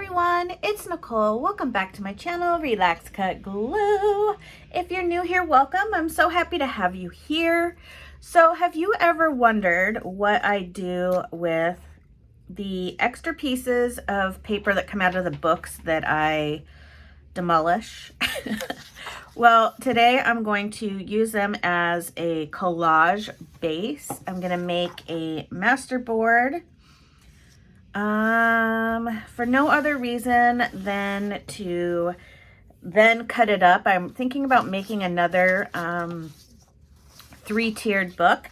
everyone, it's Nicole. Welcome back to my channel, Relax Cut Glue. If you're new here, welcome. I'm so happy to have you here. So have you ever wondered what I do with the extra pieces of paper that come out of the books that I demolish? Well, today I'm going to use them as a collage base. I'm going to make a masterboard. For no other reason than to then cut it up. I'm thinking about making another three-tiered book.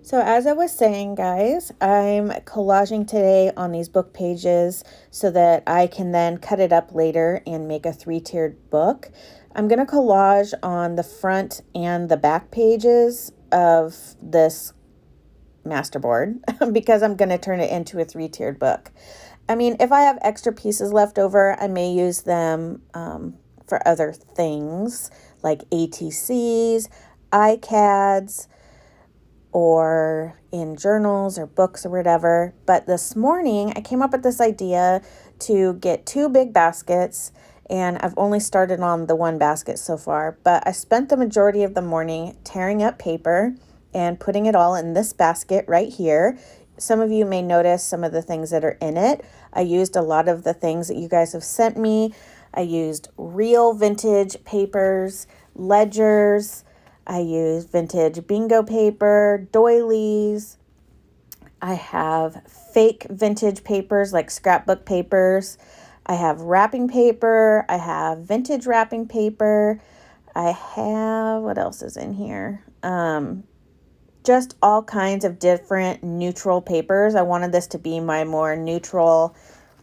So as I was saying, guys, I'm collaging today on these book pages so that I can then cut it up later and make a three-tiered book. I'm going to collage on the front and the back pages of this masterboard because I'm going to turn it into a three-tiered book. I mean, if I have extra pieces left over, I may use them for other things like ATCs, iCads, or in journals or books or whatever. But this morning I came up with this idea to get two big baskets, and I've only started on the one basket so far, but I spent the majority of the morning tearing up paper and putting it all in this basket right here. Some of you may notice some of the things that are in it. I used a lot of the things that you guys have sent me. I used real vintage papers, ledgers. I used vintage bingo paper, doilies. I have fake vintage papers like scrapbook papers. I have wrapping paper. I have vintage wrapping paper. I have, what else is in here? Just all kinds of different neutral papers. I wanted this to be my more neutral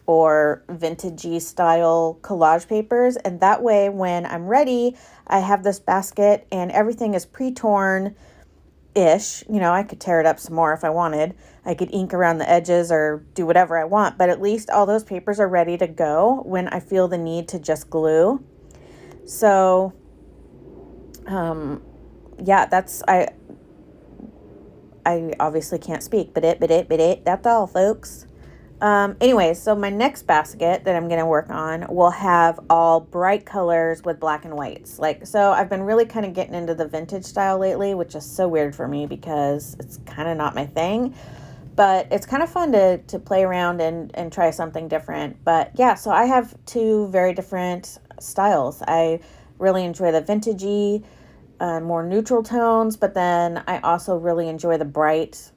or vintagey style collage papers. And that way, when I'm ready, I have this basket and everything is pre-torn-ish. You know, I could tear it up some more if I wanted. I could ink around the edges or do whatever I want, but at least all those papers are ready to go when I feel the need to just glue. So, yeah, I obviously can't speak, but that's all, folks. Anyways, so my next basket that I'm going to work on will have all bright colors with black and whites. So I've been really kind of getting into the vintage style lately, which is so weird for me because it's kind of not my thing, but it's kind of fun to play around and try something different. But yeah, so I have two very different styles. I really enjoy the vintagey, more neutral tones, but then I also really enjoy the bright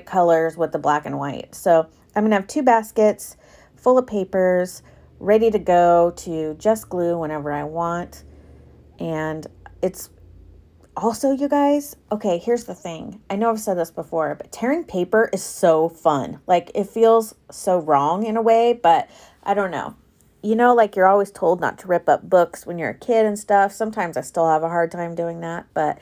colors with the black and white. So I'm going to have two baskets full of papers ready to go to just glue whenever I want. And it's also, you guys, okay, here's the thing. I know I've said this before, but tearing paper is so fun. It feels so wrong in a way, but I don't know. You know, you're always told not to rip up books when you're a kid and stuff. Sometimes I still have a hard time doing that. But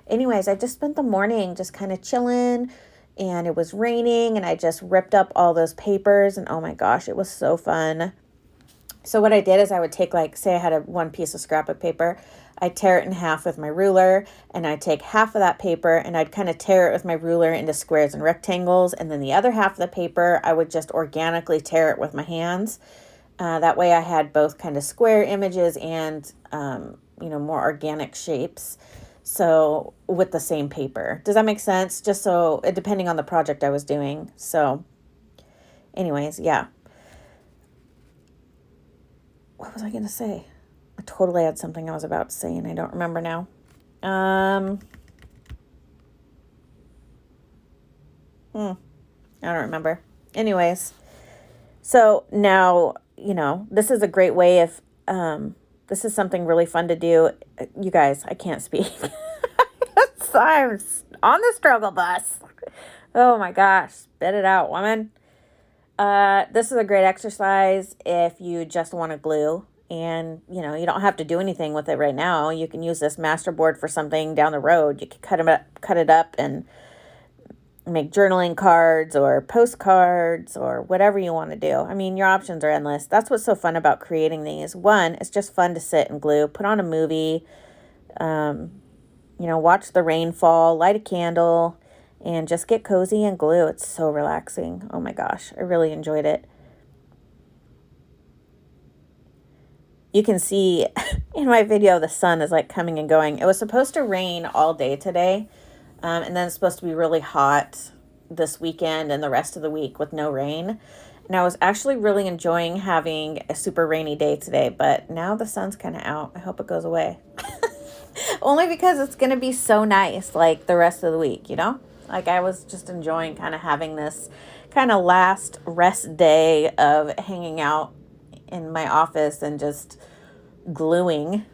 anyways, I just spent the morning just kind of chilling, and it was raining, and I just ripped up all those papers, and oh my gosh, it was so fun. So what I did is I would take, say I had one piece of scrapbook paper, I'd tear it in half with my ruler, and I'd take half of that paper, and I'd kind of tear it with my ruler into squares and rectangles, and then the other half of the paper, I would just organically tear it with my hands. That way I had both kind of square images and, more organic shapes. So with the same paper. Does that make sense? Just so, depending on the project I was doing. So anyways, yeah. What was I going to say? I totally had something I was about to say and I don't remember now. I don't remember. Anyways, so now, this is a great way if, this is something really fun to do. You guys, I can't speak. I'm on the struggle bus. Oh my gosh. Spit it out, woman. This is a great exercise if you just want to glue. And, you don't have to do anything with it right now. You can use this masterboard for something down the road. You can cut it up and make journaling cards or postcards or whatever you want to do. I mean, your options are endless. That's what's so fun about creating these. One, it's just fun to sit and glue, put on a movie, watch the rain fall, light a candle, and just get cozy and glue. It's so relaxing. Oh my gosh, I really enjoyed it. You can see in my video, the sun is like coming and going. It was supposed to rain all day today. And then it's supposed to be really hot this weekend and the rest of the week with no rain. And I was actually really enjoying having a super rainy day today, but now the sun's kind of out. I hope it goes away. Only because it's going to be so nice like the rest of the week, you know? Like I was just enjoying kind of having this kind of last rest day of hanging out in my office and just gluing.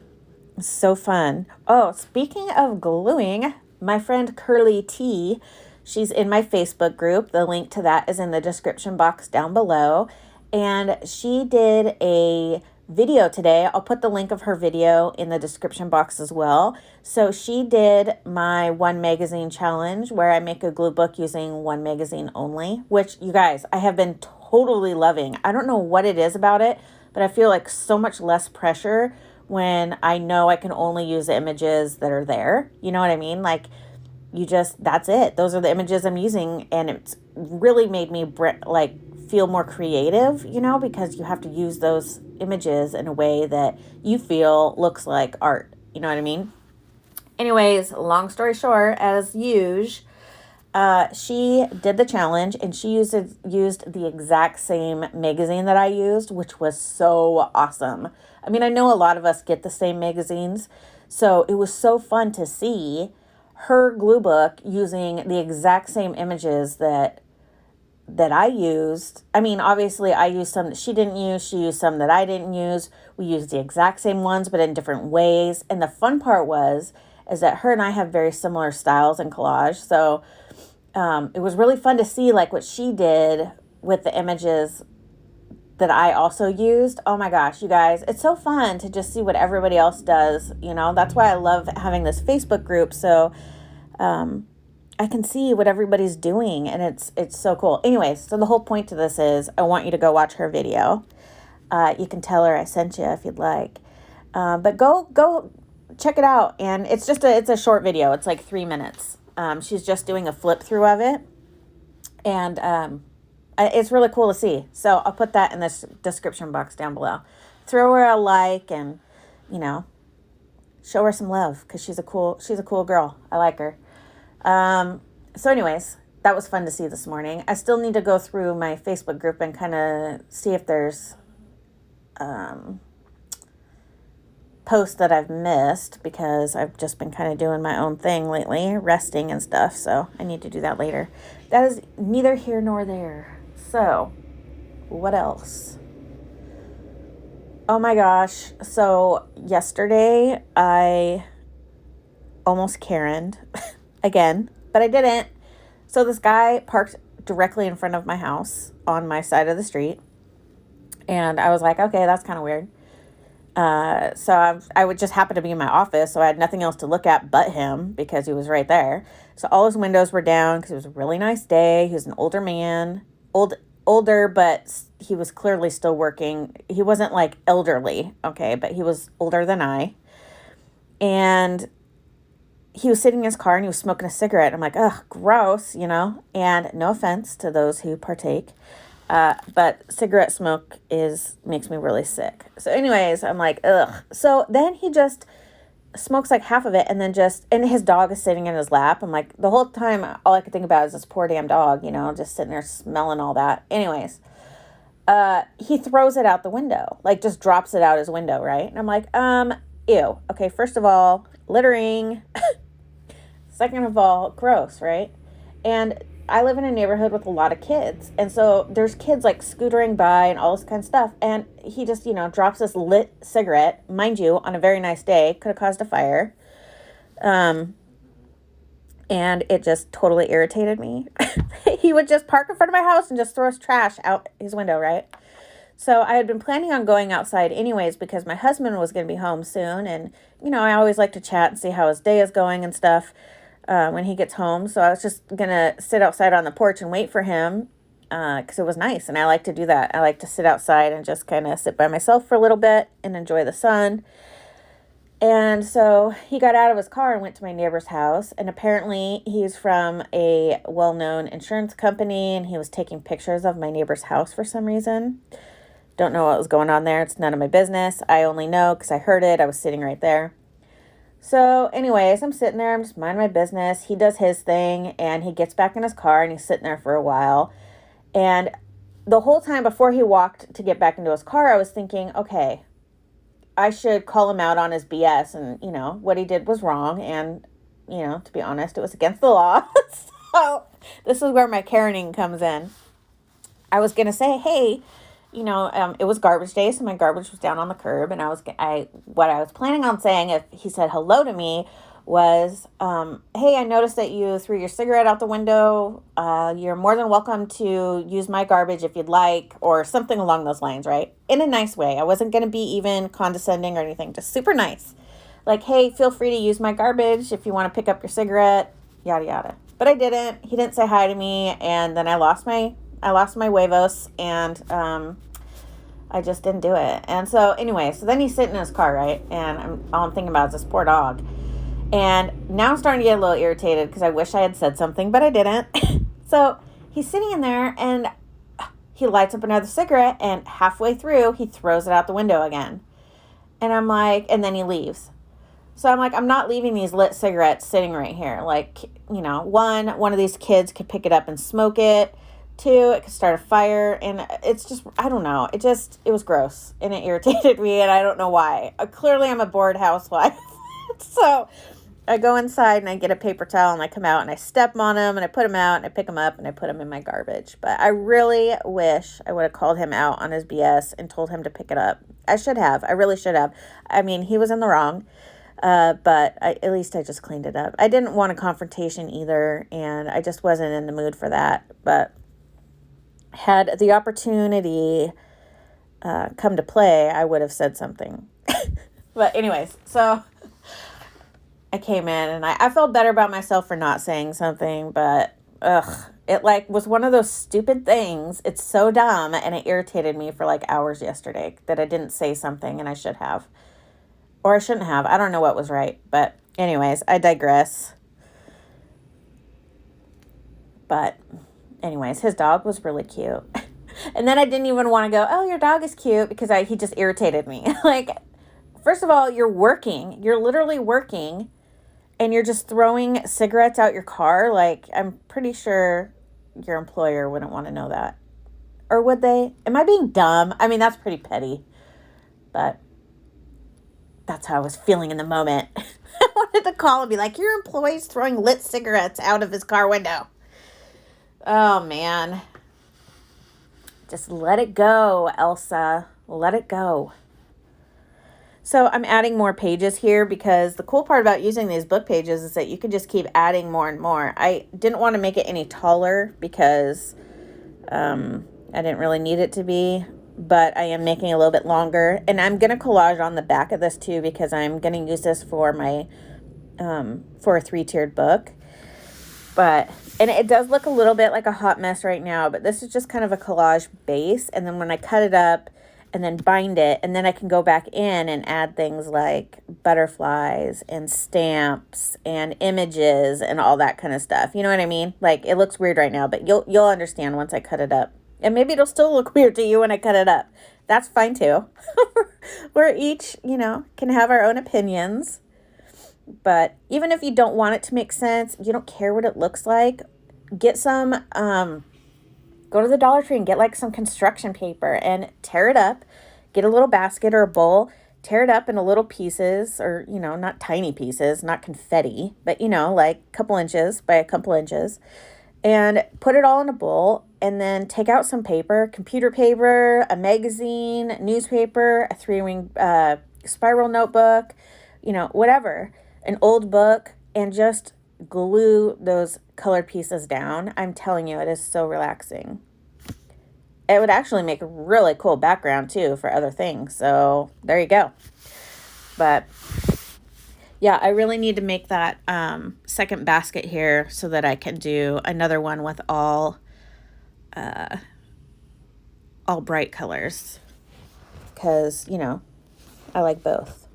So fun. Oh, speaking of gluing, my friend Curly T, she's in my Facebook group. The link to that is in the description box down below. And she did a video today. I'll put the link of her video in the description box as well. So she did my one magazine challenge where I make a glue book using one magazine only, which you guys, I have been totally loving. I don't know what it is about it, but I feel like so much less pressure when I know I can only use the images that are there. You know what I mean? Like you just, that's it. Those are the images I'm using. And it's really made me like feel more creative, you know, because you have to use those images in a way that you feel looks like art. You know what I mean? Anyways, long story short, as usual, she did the challenge and she used the exact same magazine that I used, which was so awesome. I mean, I know a lot of us get the same magazines, so it was so fun to see her glue book using the exact same images that I used. I mean, obviously I used some that she didn't use. She used some that I didn't use. We used the exact same ones, but in different ways. And the fun part is that her and I have very similar styles in collage. So it was really fun to see like what she did with the images that I also used. Oh my gosh, you guys, it's so fun to just see what everybody else does. You know, that's why I love having this Facebook group. So I can see what everybody's doing and it's so cool. Anyways, so the whole point to this is I want you to go watch her video. You can tell her I sent you if you'd like. But go check it out. And it's a short video. It's like 3 minutes. She's just doing a flip through of it. And it's really cool to see. So I'll put that in the description box down below. Throw her a like and, you know, show her some love because she's a cool girl. I like her. So anyways, that was fun to see this morning. I still need to go through my Facebook group and kind of see if there's posts that I've missed because I've just been kind of doing my own thing lately, resting and stuff. So I need to do that later. That is neither here nor there. So what else? Oh my gosh. So yesterday I almost Karen'd again, but I didn't. So this guy parked directly in front of my house on my side of the street. And I was like, okay, that's kind of weird. So I would just happen to be in my office, so I had nothing else to look at but him because he was right there. So all his windows were down because it was a really nice day. He was an older man, older, but he was clearly still working. He wasn't like elderly, okay, but he was older than I. And he was sitting in his car and he was smoking a cigarette. I'm like, ugh, gross, you know? And no offense to those who partake. But cigarette smoke makes me really sick. So anyways, I'm like, ugh. So then he just smokes like half of it and and his dog is sitting in his lap. I'm like, the whole time, all I could think about is this poor damn dog, you know, just sitting there smelling all that. Anyways, he throws it out the window, like just drops it out his window, right? And I'm like, ew. Okay, first of all, littering. Second of all, gross, right? And I live in a neighborhood with a lot of kids. And so there's kids like scootering by and all this kind of stuff. And he just, you know, drops this lit cigarette, mind you, on a very nice day, could have caused a fire. And it just totally irritated me. He would just park in front of my house and just throw his trash out his window, right? So I had been planning on going outside anyways because my husband was going to be home soon. And, you know, I always like to chat and see how his day is going and stuff. When he gets home. So I was just going to sit outside on the porch and wait for him because it was nice. And I like to do that. I like to sit outside and just kind of sit by myself for a little bit and enjoy the sun. And so he got out of his car and went to my neighbor's house. And apparently he's from a well-known insurance company and he was taking pictures of my neighbor's house for some reason. Don't know what was going on there. It's none of my business. I only know because I heard it. I was sitting right there. So anyways, I'm sitting there. I'm just minding my business. He does his thing, and he gets back in his car, and he's sitting there for a while. And the whole time before he walked to get back into his car, I was thinking, okay, I should call him out on his BS. And, what he did was wrong. And, to be honest, it was against the law. So this is where my Karening comes in. I was going to say, hey, it was garbage day, so my garbage was down on the curb, and what I was planning on saying if he said hello to me was, hey, I noticed that you threw your cigarette out the window. You're more than welcome to use my garbage if you'd like, or something along those lines, right? In a nice way. I wasn't going to be even condescending or anything, just super nice. Like, hey, feel free to use my garbage if you want to pick up your cigarette, yada, yada. But I didn't. He didn't say hi to me, and then I lost my huevos, and I just didn't do it. And so anyway, so then he's sitting in his car, right? And all I'm thinking about is this poor dog. And now I'm starting to get a little irritated because I wish I had said something, but I didn't. So he's sitting in there, and he lights up another cigarette, and halfway through, he throws it out the window again. And I'm like, and then he leaves. So I'm like, I'm not leaving these lit cigarettes sitting right here. Like, one of these kids could pick it up and smoke it. 2, it could start a fire, and it's just, I don't know. It was gross, and it irritated me, and I don't know why. Clearly, I'm a bored housewife. So I go inside, and I get a paper towel, and I come out, and I step on them, and I put them out, and I pick them up, and I put them in my garbage. But I really wish I would have called him out on his BS and told him to pick it up. I should have. I really should have. I mean, he was in the wrong. But at least I just cleaned it up. I didn't want a confrontation either, and I just wasn't in the mood for that. But had the opportunity come to play, I would have said something. But anyways, so I came in, and I felt better about myself for not saying something, but it was one of those stupid things. It's so dumb, and it irritated me for hours yesterday that I didn't say something, and I should have. Or I shouldn't have. I don't know what was right. But anyways, I digress. But anyways, his dog was really cute. And then I didn't even want to go, oh, your dog is cute, because he just irritated me. First of all, you're working. You're literally working, and you're just throwing cigarettes out your car. I'm pretty sure your employer wouldn't want to know that. Or would they? Am I being dumb? I mean, that's pretty petty. But that's how I was feeling in the moment. I wanted to call and be like, your employee's throwing lit cigarettes out of his car window. Oh, man. Just let it go, Elsa. Let it go. So I'm adding more pages here because the cool part about using these book pages is that you can just keep adding more and more. I didn't want to make it any taller because I didn't really need it to be. But I am making it a little bit longer, and I'm going to collage on the back of this too, because I'm going to use this for my, for a 3-tiered book, and it does look a little bit like a hot mess right now, but this is just kind of a collage base. And then when I cut it up and then bind it, and then I can go back in and add things like butterflies and stamps and images and all that kind of stuff. You know what I mean? It looks weird right now, but you'll understand once I cut it up. And maybe it'll still look weird to you when I cut it up. That's fine too. We're each, can have our own opinions. But even if you don't want it to make sense, you don't care what it looks like, get some, go to the Dollar Tree and get some construction paper and tear it up. Get a little basket or a bowl, tear it up into little pieces, or, not tiny pieces, not confetti, but, a couple inches by a couple inches. And put it all in a bowl, and then take out some paper, computer paper, a magazine, newspaper, a 3-ring spiral notebook, whatever, an old book, and just glue those colored pieces down. I'm telling you, it is so relaxing. It would actually make a really cool background too for other things. So there you go. But yeah, I really need to make that second basket here so that I can do another one with all bright colors, because, I like both.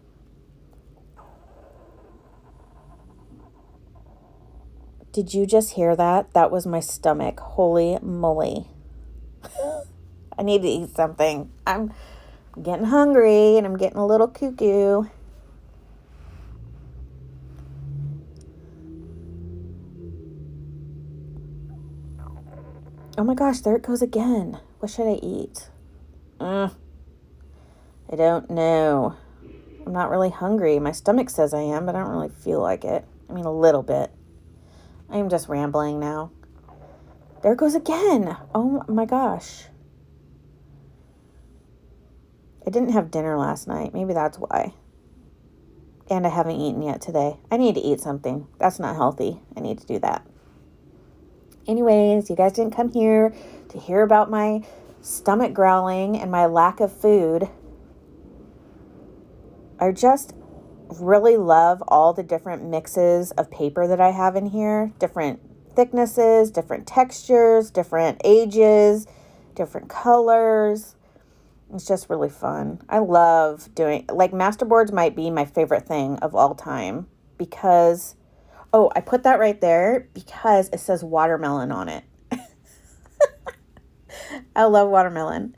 Did you just hear that? That was my stomach. Holy moly. I need to eat something. I'm getting hungry and I'm getting a little cuckoo. Oh my gosh, there it goes again. What should I eat? I don't know. I'm not really hungry. My stomach says I am, but I don't really feel like it. I mean, a little bit. I am just rambling now. There it goes again. Oh my gosh. I didn't have dinner last night. Maybe that's why. And I haven't eaten yet today. I need to eat something. That's not healthy. I need to do that. Anyways, you guys didn't come here to hear about my stomach growling and my lack of food. I just really love all the different mixes of paper that I have in here. Different thicknesses, different textures, different ages, different colors. It's just really fun. I love doing, like, Masterboards might be my favorite thing of all time because, oh, I put that right there because it says watermelon on it. I love watermelon.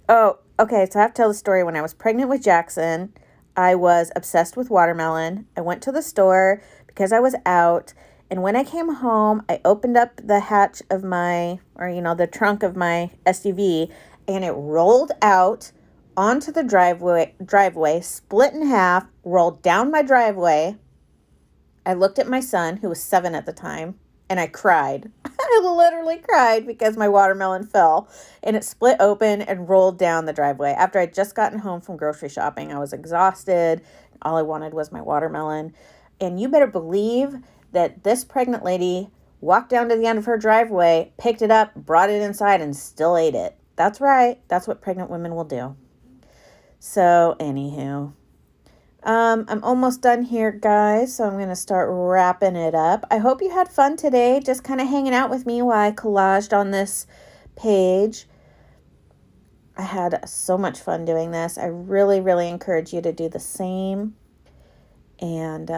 Oh, okay, so I have to tell the story. When I was pregnant with Jackson, I was obsessed with watermelon. I went to the store because I was out, and when I came home, I opened up the hatch of my, or the trunk of my SUV, and it rolled out onto the driveway, split in half, rolled down my driveway. I looked at my son, who was 7 at the time, and I cried. I literally cried because my watermelon fell, and it split open and rolled down the driveway. After I'd just gotten home from grocery shopping, I was exhausted. All I wanted was my watermelon. And you better believe that this pregnant lady walked down to the end of her driveway, picked it up, brought it inside, and still ate it. That's right. That's what pregnant women will do. So, anywho, I'm almost done here, guys, so I'm going to start wrapping it up. I hope you had fun today, just kind of hanging out with me while I collaged on this page. I had so much fun doing this. I really, really encourage you to do the same and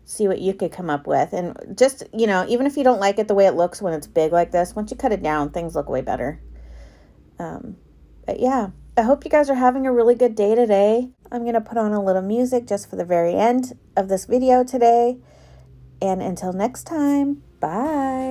see what you could come up with. And just, even if you don't like it the way it looks when it's big like this, once you cut it down, things look way better. But yeah, I hope you guys are having a really good day today. I'm going to put on a little music just for the very end of this video today. And until next time, bye.